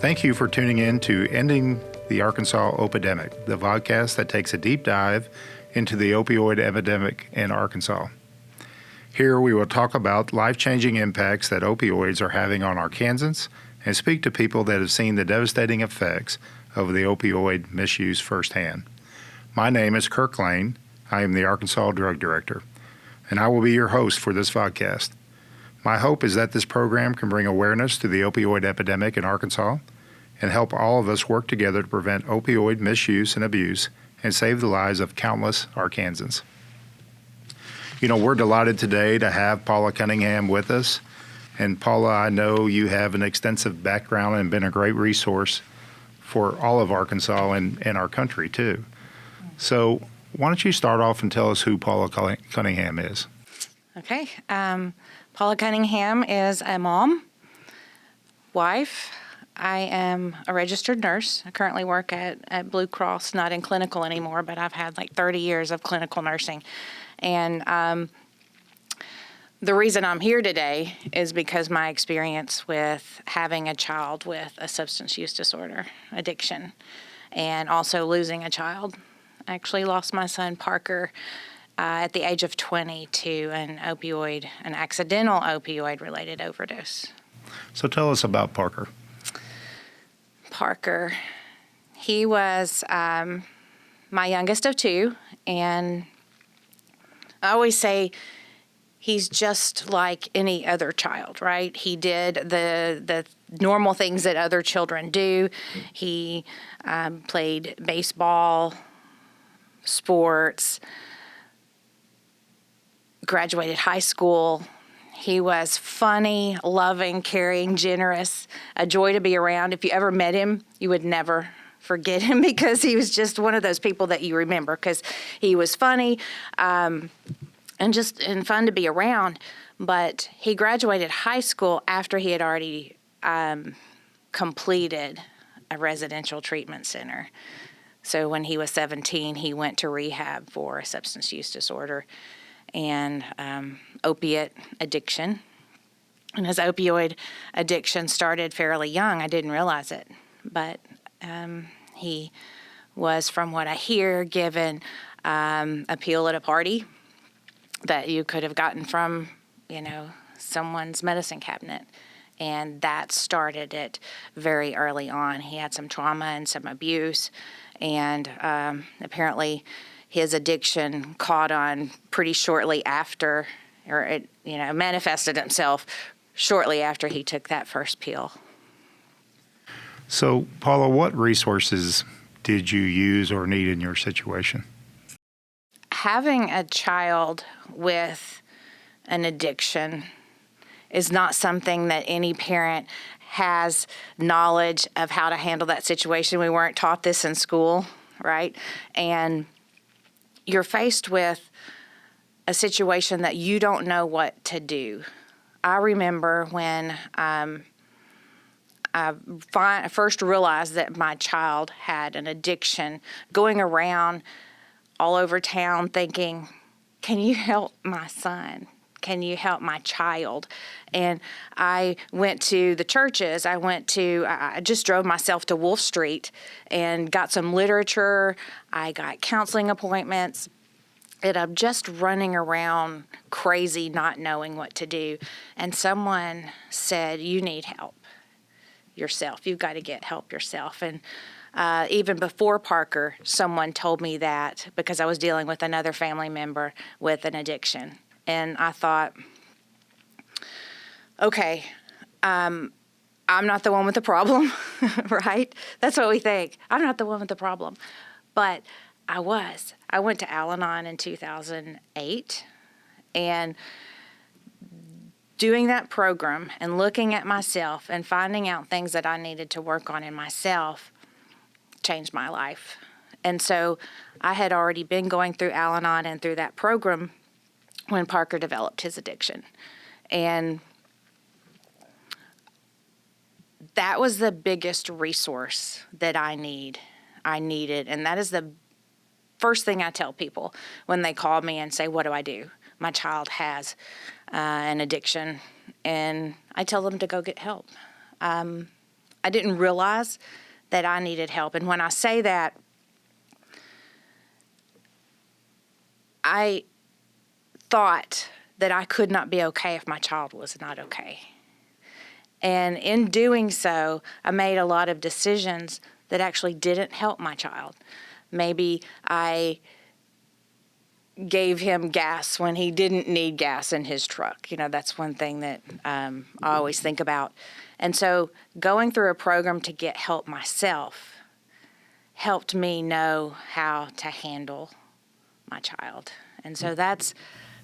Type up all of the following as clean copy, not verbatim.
Thank you for tuning in to Ending the Arkansas Opidemic, the podcast that takes a deep dive into the opioid epidemic in Arkansas. Here we will talk about life-changing impacts that opioids are having on Arkansans and speak to people that have seen the devastating effects of the opioid misuse firsthand. My name is Kirk. I am the Arkansas Drug Director, and I will be your host for this podcast. My hope is that this program can bring awareness to the opioid epidemic in Arkansas and help all of us work together to prevent opioid misuse and abuse and save the lives of countless Arkansans. You know, we're delighted today to have Paula Cunningham with us. And Paula, I know you have an extensive background and been a great resource for all of Arkansas and our country too. So why don't you start off and tell us who Paula Cunningham is? Okay. Paula Cunningham is a mom, wife. I am a registered nurse. I currently work at Blue Cross, not in clinical anymore, but I've had like 30 years of clinical nursing. And the reason I'm here today is because my experience with having a child with a substance use disorder, addiction, and also losing a child. I actually lost my son, Parker, at the age of 20 to an accidental opioid-related overdose. So tell us about Parker. Parker, he was my youngest of two, and I always say he's just like any other child, right? He did the normal things that other children do. He played baseball, sports, graduated high school. He was funny, loving, caring, generous, a joy to be around. If you ever met him, you would never forget him because he was just one of those people that you remember because he was funny and fun to be around. But he graduated high school after he had already completed a residential treatment center. So when he was 17, he went to rehab for a substance use disorder and opiate addiction. And his opioid addiction started fairly young. I didn't realize it. But he was, from what I hear, given a pill at a party that you could have gotten from, someone's medicine cabinet. And that started it very early on. He had some trauma and some abuse. And apparently his addiction caught on pretty shortly after, or it manifested itself shortly after he took that first pill. So, Paula, what resources did you use or need in your situation? Having a child with an addiction is not something that any parent has knowledge of how to handle that situation. We weren't taught this in school, right? And you're faced with a situation that you don't know what to do. I remember when I first realized that my child had an addiction, going around all over town thinking, can you help my son? Can you help my child? And I went to the churches. I just drove myself to Wolf Street and got some literature. I got counseling appointments. And I'm just running around crazy, not knowing what to do. And someone said, you need help yourself. You've got to get help yourself. And even before Parker, someone told me that because I was dealing with another family member with an addiction. And I thought, okay, I'm not the one with the problem, right? That's what we think. I'm not the one with the problem. But I was. I went to Al-Anon in 2008, and doing that program and looking at myself and finding out things that I needed to work on in myself changed my life. And so I had already been going through Al-Anon and through that program when Parker developed his addiction. And that was the biggest resource that I needed. And that is the first thing I tell people when they call me and say, what do I do? My child has an addiction. And I tell them to go get help. I didn't realize that I needed help. And when I say that, I thought that I could not be okay if my child was not okay. And in doing so, I made a lot of decisions that actually didn't help my child. Maybe I gave him gas when he didn't need gas in his truck. You know, that's one thing that I always think about. And so going through a program to get help myself helped me know how to handle my child. And so that's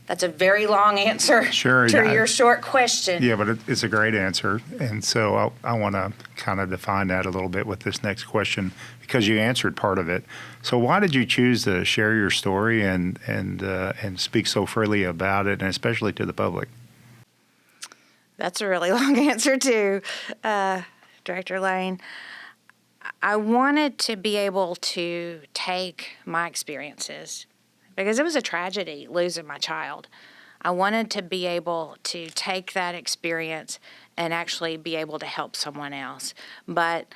a very long answer Sure, to yeah. your short question. Yeah, but it's a great answer. And so I want to kind of define that a little bit with this next question, because you answered part of it. So why did you choose to share your story and speak so freely about it, and especially to the public? That's a really long answer too, Director Lane. I wanted to be able to take my experiences, because it was a tragedy losing my child. I wanted to be able to take that experience and actually be able to help someone else. But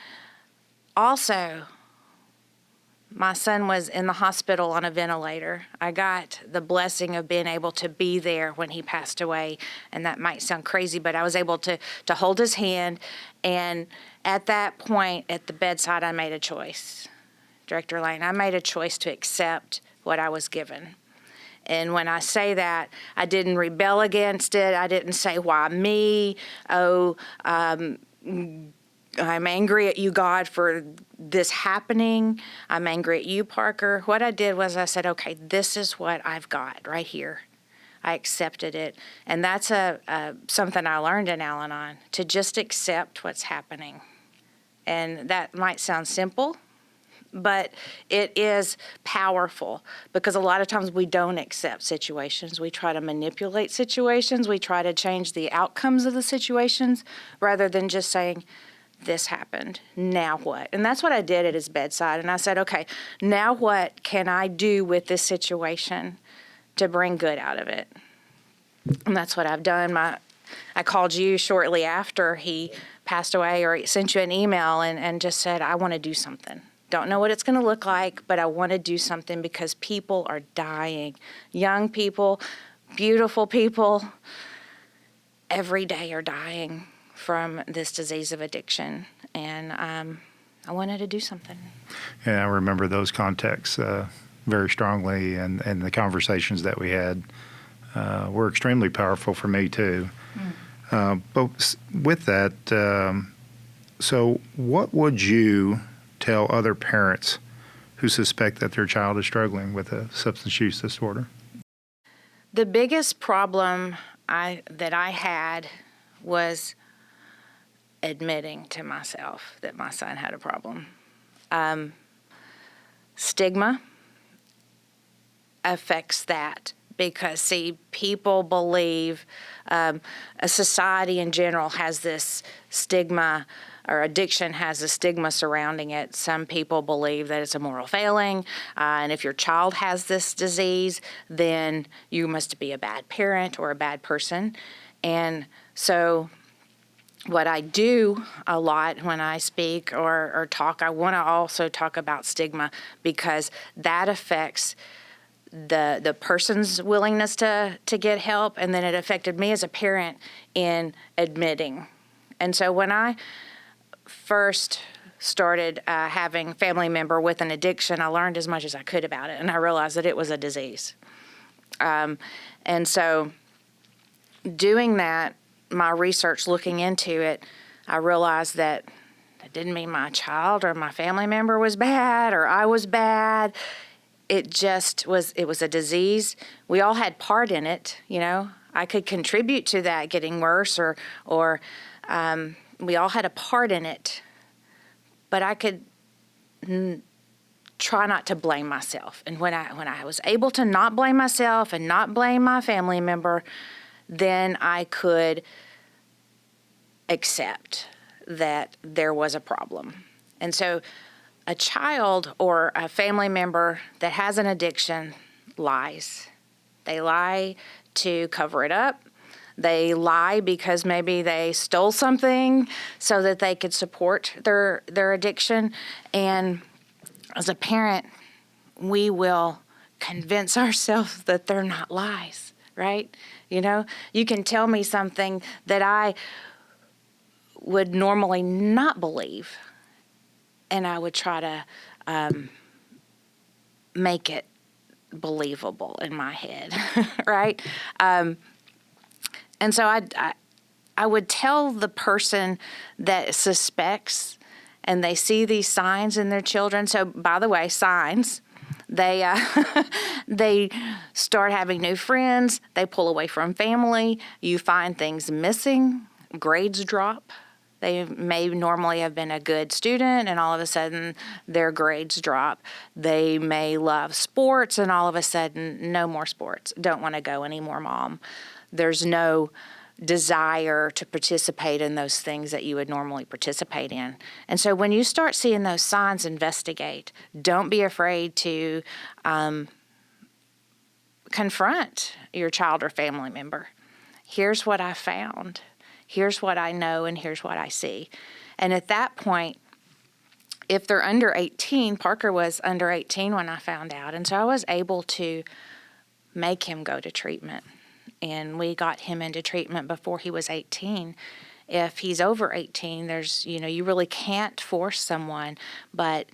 also, my son was in the hospital on a ventilator. I got the blessing of being able to be there when he passed away, and that might sound crazy, but I was able to hold his hand, and at that point at the bedside, I made a choice. Director Lane, I made a choice to accept what I was given. And when I say that, I didn't rebel against it. I didn't say, why me? I'm angry at you, God, for this happening. I'm angry at you, Parker. What I did was I said, okay, this is what I've got right here. I accepted it. And that's something I learned in Al-Anon, to just accept what's happening. And that might sound simple, but it is powerful, because a lot of times we don't accept situations. We try to manipulate situations. We try to change the outcomes of the situations rather than just saying, this happened, now what? And that's what I did at his bedside. And I said, okay, now what can I do with this situation to bring good out of it? And that's what I've done. I called you shortly after he passed away, or sent you an email and just said, I want to do something. Don't know what it's going to look like, but I want to do something, because people are dying. Young people, beautiful people, every day are dying from this disease of addiction. And I wanted to do something. Yeah, I remember those contexts very strongly, and the conversations that we had were extremely powerful for me too. But with that, so what would you tell other parents who suspect that their child is struggling with a substance use disorder? The biggest problem that I had was admitting to myself that my son had a problem. Stigma affects that, because, see, people believe, a society in general has this stigma, or addiction has a stigma surrounding it. Some people believe that it's a moral failing, and if your child has this disease, then you must be a bad parent or a bad person. And so what I do a lot when I speak or talk, I want to also talk about stigma, because that affects the person's willingness to get help, and then it affected me as a parent in admitting. And so when I first started having a family member with an addiction, I learned as much as I could about it, and I realized that it was a disease. And so doing that, my research looking into it, I realized that it didn't mean my child or my family member was bad or I was bad. It just was, it was a disease. We all had part in it, you know. I could contribute to that getting worse, or we all had a part in it. But I could try not to blame myself. And when I was able to not blame myself and not blame my family member, then I could accept that there was a problem. And so a child or a family member that has an addiction lies. They lie to cover it up. They lie because maybe they stole something so that they could support their addiction. And as a parent, we will convince ourselves that they're not lies, right? You know, you can tell me something that I would normally not believe, and I would try to make it believable in my head, right? And so I would tell the person that suspects and they see these signs in their children. So, by the way, signs. They they start having new friends. They pull away from family. You find things missing. Grades drop. They may normally have been a good student, and all of a sudden their grades drop. They may love sports, and all of a sudden, no more sports. Don't want to go anymore, Mom. There's no desire to participate in those things that you would normally participate in. And so when you start seeing those signs, investigate. Don't be afraid to confront your child or family member. Here's what I found. Here's what I know, and here's what I see. And at that point, if they're under 18, Parker was under 18 when I found out, and so I was able to make him go to treatment. And we got him into treatment before he was 18. If he's over 18, you really can't force someone, but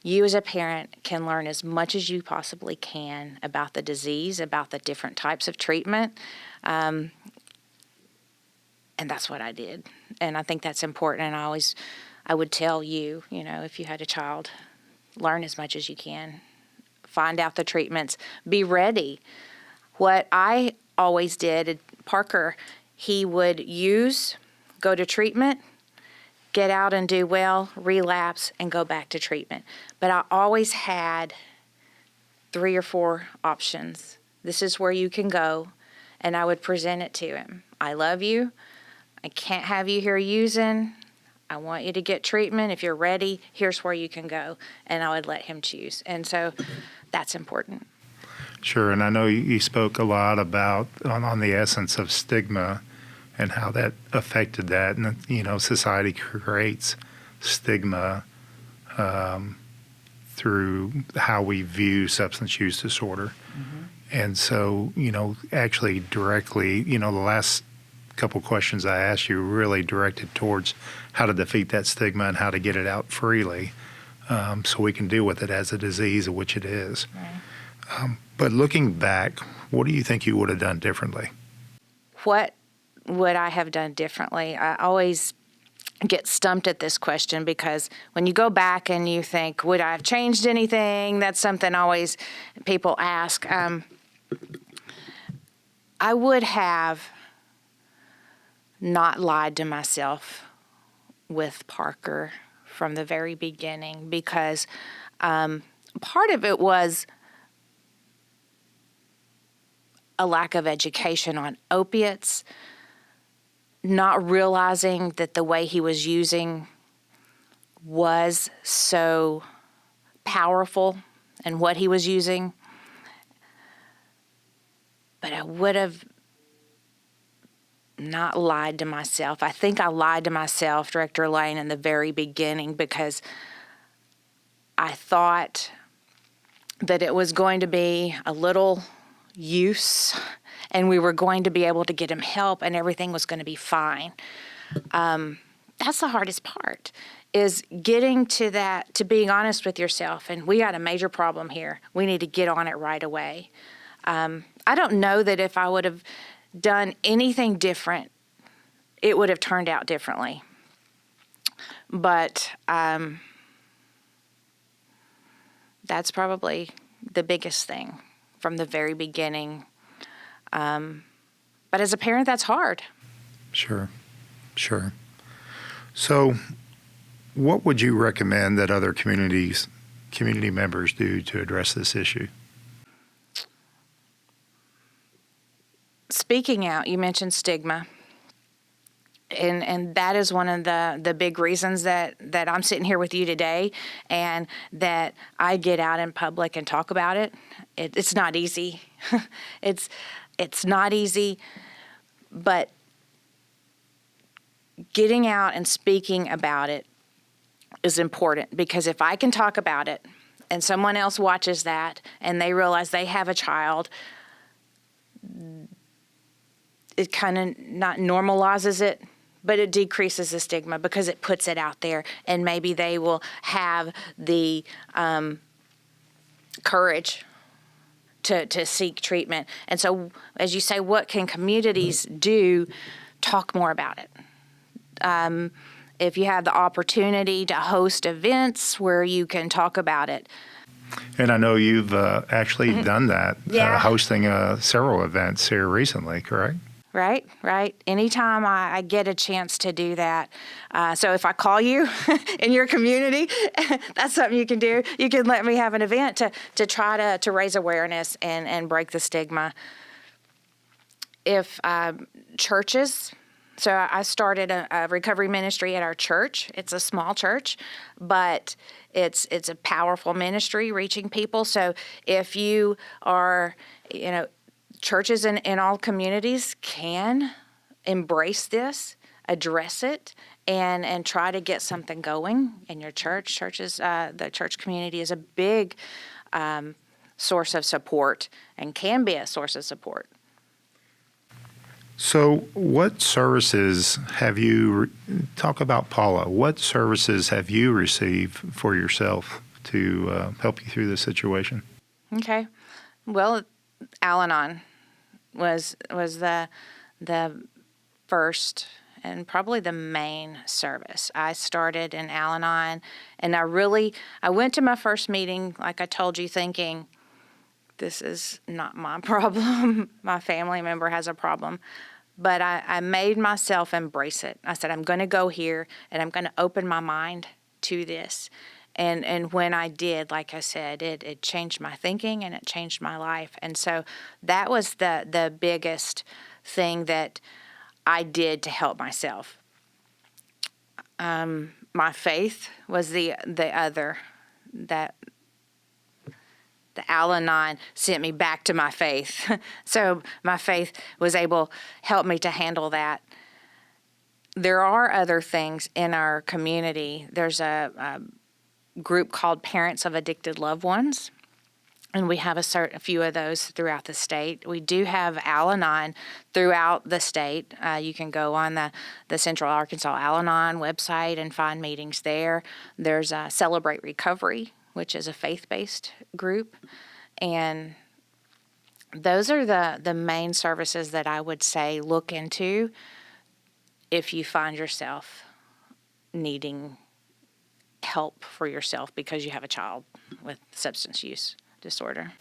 you as a parent can learn as much as you possibly can about the disease, about the different types of treatment. And that's what I did. And I think that's important. And I would tell you, if you had a child, learn as much as you can. Find out the treatments. Be ready. What I always did, Parker, he would go to treatment, get out and do well, relapse, and go back to treatment. But I always had 3 or 4 options. This is where you can go, and I would present it to him. I love you. I can't have you here using. I want you to get treatment. If you're ready, here's where you can go. And I would let him choose. And so that's important. Sure, and I know you spoke a lot about on the essence of stigma and how that affected that. And, society creates stigma through how we view substance use disorder. Mm-hmm. And so, actually directly, the last couple questions I asked you really directed towards how to defeat that stigma and how to get it out freely so we can deal with it as a disease, of which it is. Right. But looking back, what do you think you would have done differently? What would I have done differently? I always get stumped at this question because when you go back and you think, would I have changed anything? That's something always people ask. I would have not lied to myself with Parker from the very beginning because part of it was a lack of education on opiates, not realizing that the way he was using was so powerful and what he was using. But I would have not lied to myself. I think I lied to myself, Director Lane, in the very beginning because I thought that it was going to be a little use and we were going to be able to get him help and everything was going to be fine. That's the hardest part, is getting to that, to being honest with yourself. And we got a major problem here. We need to get on it right away. I don't know that if I would have done anything different, it would have turned out differently. But that's probably the biggest thing from the very beginning. But as a parent, that's hard. Sure. So what would you recommend that other community members do to address this issue? Speaking out, you mentioned stigma. And that is one of the big reasons that I'm sitting here with you today and that I get out in public and talk about it. It's not easy. It's not easy, But getting out and speaking about it is important, because if I can talk about it and someone else watches that and they realize they have a child, it kind of not normalizes it, but it decreases the stigma because it puts it out there, and maybe they will have the courage to seek treatment. And so, as you say, what can communities do? Talk more about it. If you have the opportunity to host events where you can talk about it. And I know you've actually done that, Yeah. hosting several events here recently, correct? Right. Anytime I get a chance to do that. So if I call you in your community, that's something you can do. You can let me have an event to try to raise awareness and break the stigma. If churches, so I started a recovery ministry at our church. It's a small church, but it's a powerful ministry reaching people. So if you are, churches in all communities can embrace this, address it, and try to get something going in your church. The church community is a big source of support and can be a source of support. So what services have you, talk about Paula, what services have you received for yourself to help you through this situation? Okay. Well, Al-Anon was the first and probably the main service. I started in Al-Anon, and I went to my first meeting, like I told you, thinking, this is not my problem. My family member has a problem. But I made myself embrace it. I said, I'm going to go here, and I'm going to open my mind to this. And when I did, like I said, it changed my thinking and it changed my life. And so that was the biggest thing that I did to help myself. My faith was the other. That the Al-Anon sent me back to my faith. So my faith was able to help me to handle that. There are other things in our community. There's a group called Parents of Addicted Loved Ones, and we have a few of those throughout the state. We do have Al-Anon throughout the state. You can go on the Central Arkansas Al-Anon website and find meetings there. There's Celebrate Recovery, which is a faith-based group, and those are the main services that I would say look into if you find yourself needing help for yourself because you have a child with substance use disorder.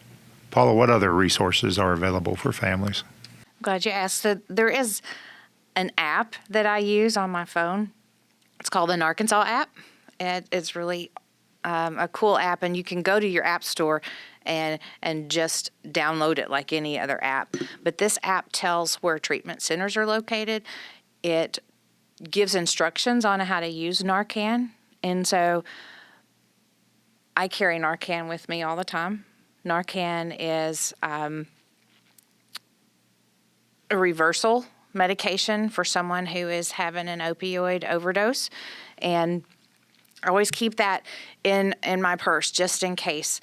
Paula, what other resources are available for families? Glad you asked. There is an app that I use on my phone. It's called the Arkansas app. It's really a cool app, and you can go to your app store and just download it like any other app. But this app tells where treatment centers are located. It gives instructions on how to use Narcan. And so I carry Narcan with me all the time. Narcan is a reversal medication for someone who is having an opioid overdose. And I always keep that in my purse just in case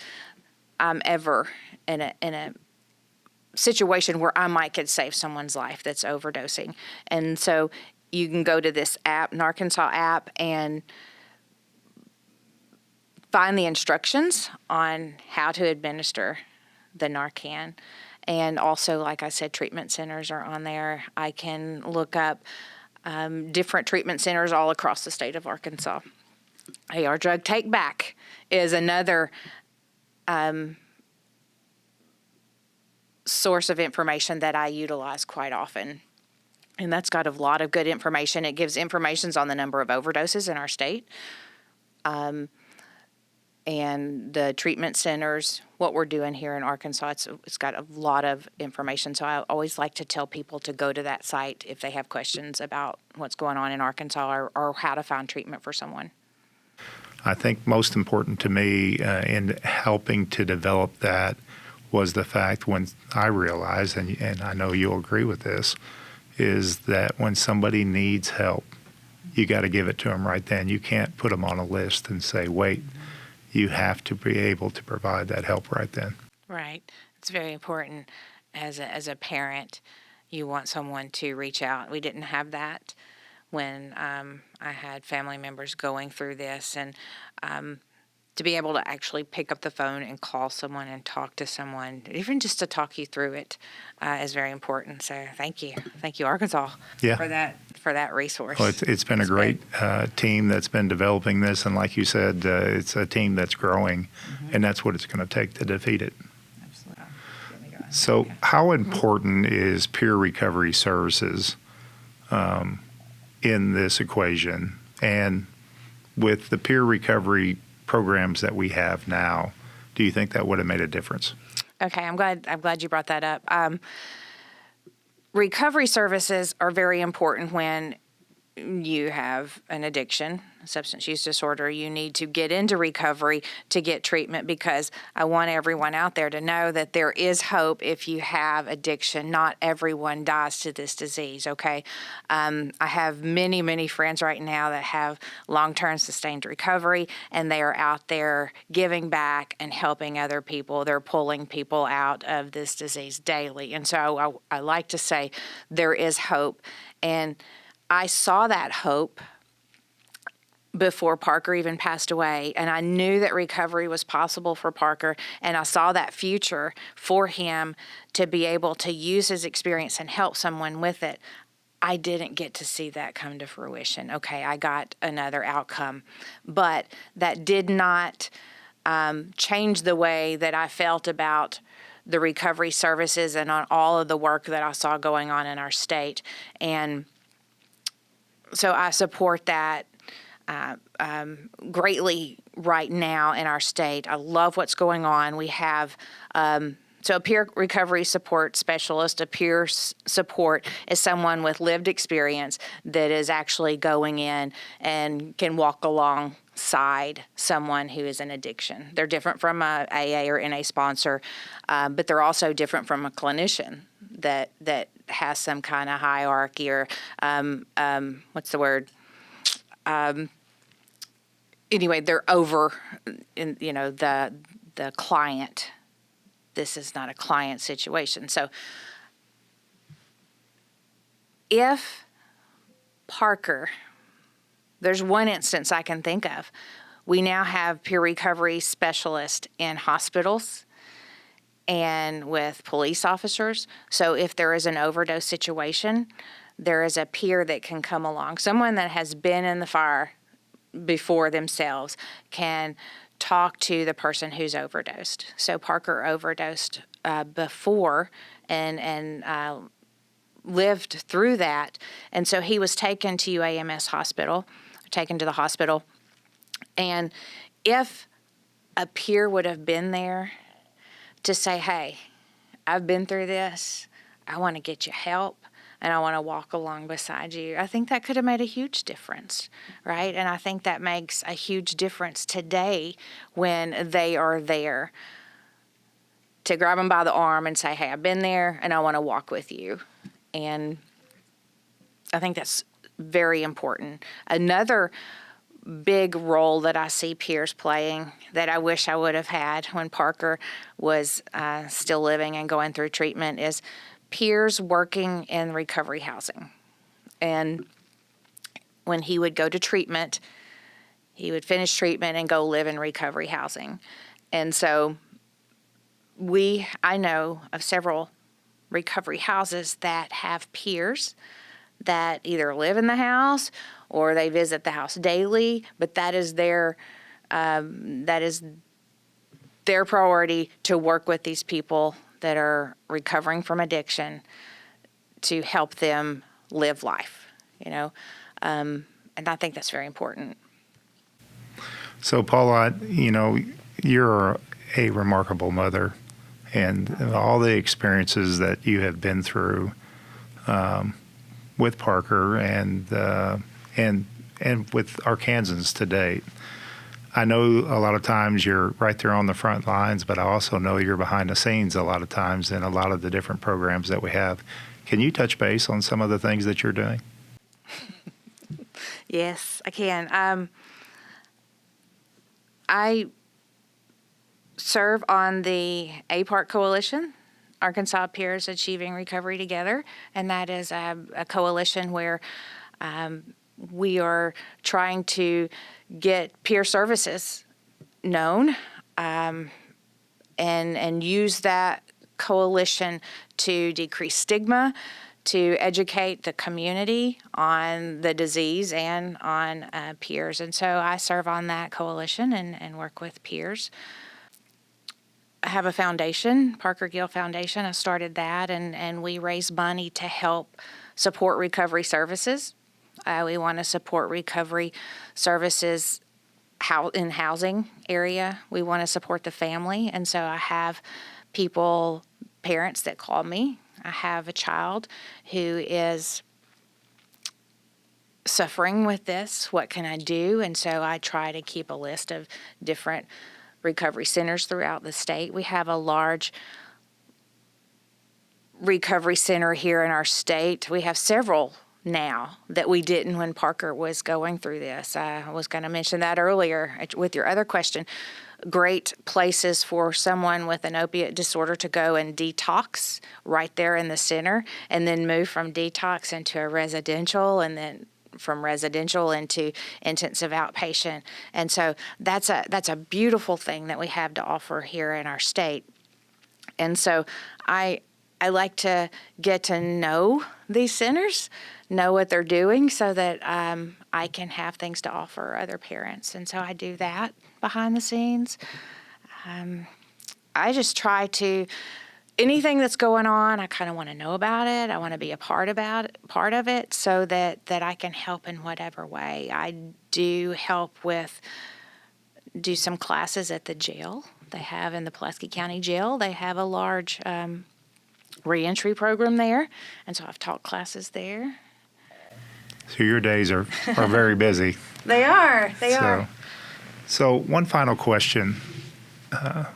I'm ever in a situation where I could save someone's life that's overdosing. And so you can go to this app, Arkansas app, and find the instructions on how to administer the Narcan. And also, like I said, treatment centers are on there. I can look up different treatment centers all across the state of Arkansas. Our Drug Take Back is another source of information that I utilize quite often. And that's got a lot of good information. It gives information on the number of overdoses in our state. And the treatment centers, what we're doing here in Arkansas, it's got a lot of information. So I always like to tell people to go to that site if they have questions about what's going on in Arkansas or how to find treatment for someone. I think most important to me in helping to develop that was the fact when I realized, and I know you'll agree with this, is that when somebody needs help, you got to give it to them right then. You can't put them on a list and say, wait. You have to be able to provide that help right then. Right. It's very important as a parent. You want someone to reach out. We didn't have that when I had family members going through this, and to be able to actually pick up the phone and call someone and talk to someone, even just to talk you through it, is very important. So thank you, Arkansas, for that resource. Well, it's been a great team that's been developing this, and like you said, it's a team that's growing, and that's what it's going to take to defeat it. Absolutely. So, how important is peer recovery services in this equation? And with the peer recovery programs that we have now, do you think that would have made a difference? Okay, I'm glad you brought that up. Recovery services are very important when you have an addiction, a substance use disorder. You need to get into recovery to get treatment, because I want everyone out there to know that there is hope if you have addiction. Not everyone dies to this disease, okay? I have many, many friends right now that have long-term sustained recovery, and they are out there giving back and helping other people. They're pulling people out of this disease daily. And so I like to say there is hope. And I saw that hope before Parker even passed away, and I knew that recovery was possible for Parker, and I saw that future for him to be able to use his experience and help someone with it. I didn't get to see that come to fruition. Okay, I got another outcome, but that did not change the way that I felt about the recovery services and on all of the work that I saw going on in our state. And so I support that greatly right now in our state. I love what's going on. We have so a peer recovery support specialist. A peer support is someone with lived experience that is actually going in and can walk alongside someone who is in addiction. They're different from a AA or NA sponsor, but they're also different from a clinician that has some kind of hierarchy or what's the word? Anyway, they're over, the client. This is not a client situation. So if Parker, there's one instance I can think of. We now have peer recovery specialists in hospitals and with police officers. So if there is an overdose situation, there is a peer that can come along. Someone that has been in the fire before themselves can talk to the person who's overdosed. So Parker overdosed before and lived through that. And so he was taken to UAMS hospital, taken to the hospital. And if a peer would have been there to say, hey, I've been through this, I want to get you help, and I want to walk along beside you, I think that could have made a huge difference, right? And I think that makes a huge difference today when they are there to grab them by the arm and say, hey, I've been there, and I want to walk with you. And I think that's very important. Another big role that I see peers playing that I wish I would have had when Parker was still living and going through treatment is peers working in recovery housing. And when he would go to treatment, he would finish treatment and go live in recovery housing. And so I know of several recovery houses that have peers that either live in the house or they visit the house daily, but that is their priority, to work with these people that are recovering from addiction to help them live life, and I think that's very important. So, Paula, you're a remarkable mother, and all the experiences that you have been through with Parker and with Arkansans to date. I know a lot of times you're right there on the front lines, but I also know you're behind the scenes a lot of times in a lot of the different programs that we have. Can you touch base on some of the things that you're doing? Yes, I can. I serve on the APART Coalition, Arkansas Peers Achieving Recovery Together, and that is a coalition where we are trying to get peer services known and use that coalition to decrease stigma, to educate the community on the disease and on peers. And so I serve on that coalition and work with peers. I have a foundation, Parker Gill Foundation. I started that, and we raise money to help support recovery services. We want to support recovery services in housing area. We want to support the family, and so I have parents that call me. I have a child who is suffering with this. What can I do? And so I try to keep a list of different recovery centers throughout the state. We have a large recovery center here in our state. We have several now that we didn't when Parker was going through this. I was going to mention that earlier with your other question. Great places for someone with an opiate disorder to go and detox right there in the center, and then move from detox into a residential, and then from residential into intensive outpatient. And so that's a beautiful thing that we have to offer here in our state. And so I like to get to know these centers, know what they're doing, so that I can have things to offer other parents. And so I do that behind the scenes. I just try to, anything that's going on, I kind of want to know about it. I want to be a part of it, so that I can help in whatever way. I do do some classes at the jail. They have in the Pulaski County Jail, they have a large reentry program there, and so I've taught classes there. So your days are very busy. They are. They are. So one final question.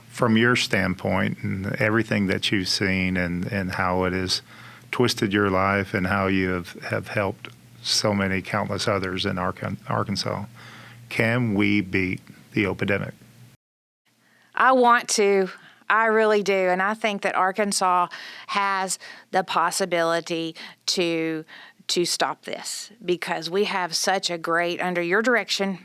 From your standpoint and everything that you've seen and how it has twisted your life and how you have helped so many countless others in Arkansas, can we beat the opidemic? I want to. I really do. And I think that Arkansas has the possibility to stop this, because we have such a great, under your direction,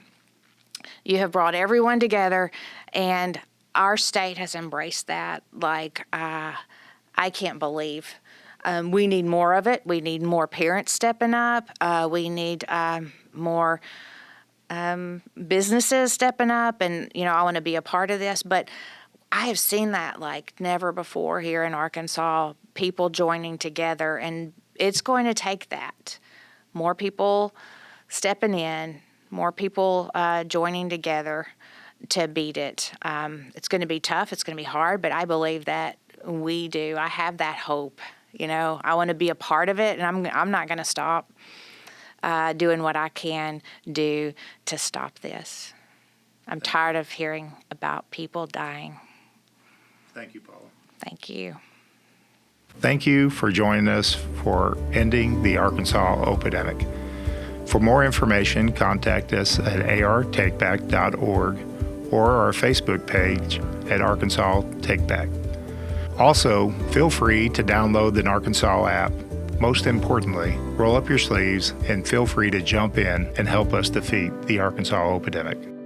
you have brought everyone together, and our state has embraced that like I can't believe. We need more of it. We need more parents stepping up. We need more businesses stepping up, and I want to be a part of this. But I have seen that like never before here in Arkansas, people joining together, and it's going to take that. More people stepping in, more people joining together to beat it. It's going to be tough. It's going to be hard, but I believe that we do. I have that hope. I want to be a part of it, and I'm not going to stop doing what I can do to stop this. I'm tired of hearing about people dying. Thank you, Paula. Thank you. Thank you for joining us for Ending the Arkansas Opidemic. For more information, contact us at artakeback.org or our Facebook page at Arkansas Takeback. Also, feel free to download the Arkansas app. Most importantly, roll up your sleeves and feel free to jump in and help us defeat the Arkansas Opidemic.